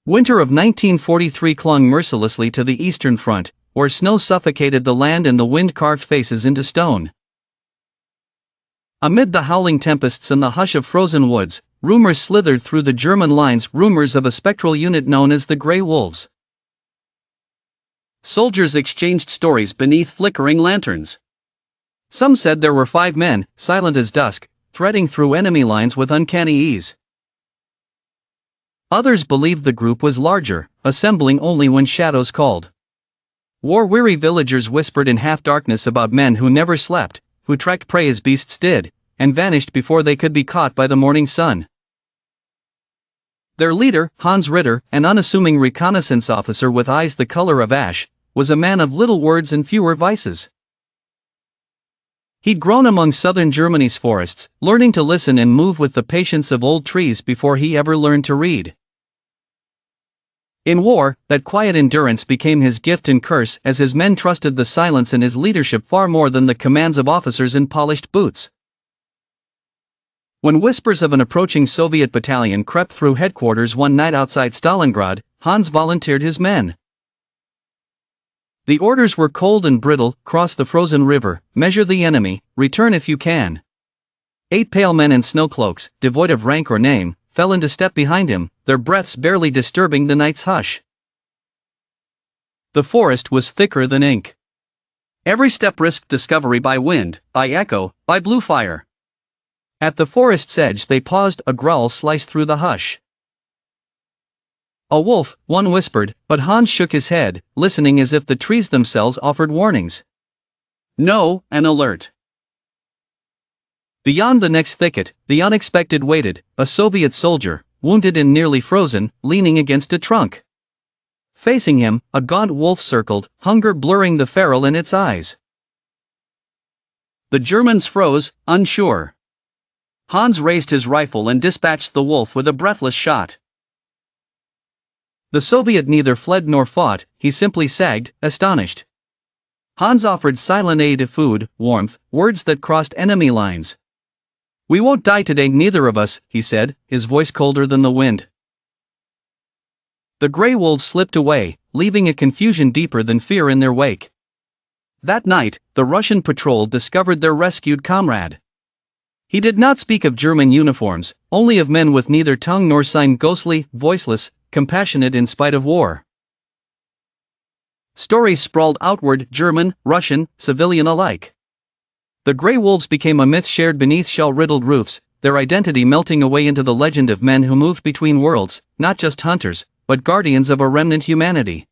Winter of 1943 clung mercilessly to the Eastern Front, where snow suffocated the land and the wind carved faces into stone. Amid the howling tempests and the hush of frozen woods, rumors slithered through the German lines, rumors of a spectral unit known as the Grey Wolves. Soldiers exchanged stories beneath flickering lanterns. Some said there were 5 men, silent as dusk, threading through enemy lines with uncanny ease. Others believed the group was larger, assembling only when shadows called. War-weary villagers whispered in half-darkness about men who never slept, who tracked prey as beasts did, and vanished before they could be caught by the morning sun. Their leader, Hans Ritter, an unassuming reconnaissance officer with eyes the color of ash, was a man of little words and fewer vices. He'd grown among southern Germany's forests, learning to listen and move with the patience of old trees before he ever learned to read. In war, that quiet endurance became his gift and curse as his men trusted the silence and his leadership far more than the commands of officers in polished boots. When whispers of an approaching Soviet battalion crept through headquarters one night outside Stalingrad, Hans volunteered his men. The orders were cold and brittle: cross the frozen river, measure the enemy, return if you can. 8 pale men in snow cloaks, devoid of rank or name, fell into step behind him, their breaths barely disturbing the night's hush. The forest was thicker than ink. Every step risked discovery by wind, by echo, by blue fire. At the forest's edge they paused, a growl sliced through the hush. A wolf, one whispered, but Hans shook his head, listening as if the trees themselves offered warnings. No, an alert. Beyond the next thicket, the unexpected waited, a Soviet soldier, wounded and nearly frozen, leaning against a trunk. Facing him, a gaunt wolf circled, hunger blurring the feral in its eyes. The Germans froze, unsure. Hans raised his rifle and dispatched the wolf with a breathless shot. The Soviet neither fled nor fought, he simply sagged, astonished. Hans offered silent aid: food, warmth, words that crossed enemy lines. "We won't die today, neither of us," he said, his voice colder than the wind. The Grey Wolves slipped away, leaving a confusion deeper than fear in their wake. That night, the Russian patrol discovered their rescued comrade. He did not speak of German uniforms, only of men with neither tongue nor sign, ghostly, voiceless, compassionate in spite of war. Stories sprawled outward, German, Russian, civilian alike. The Grey Wolves became a myth shared beneath shell-riddled roofs, their identity melting away into the legend of men who moved between worlds, not just hunters, but guardians of a remnant humanity.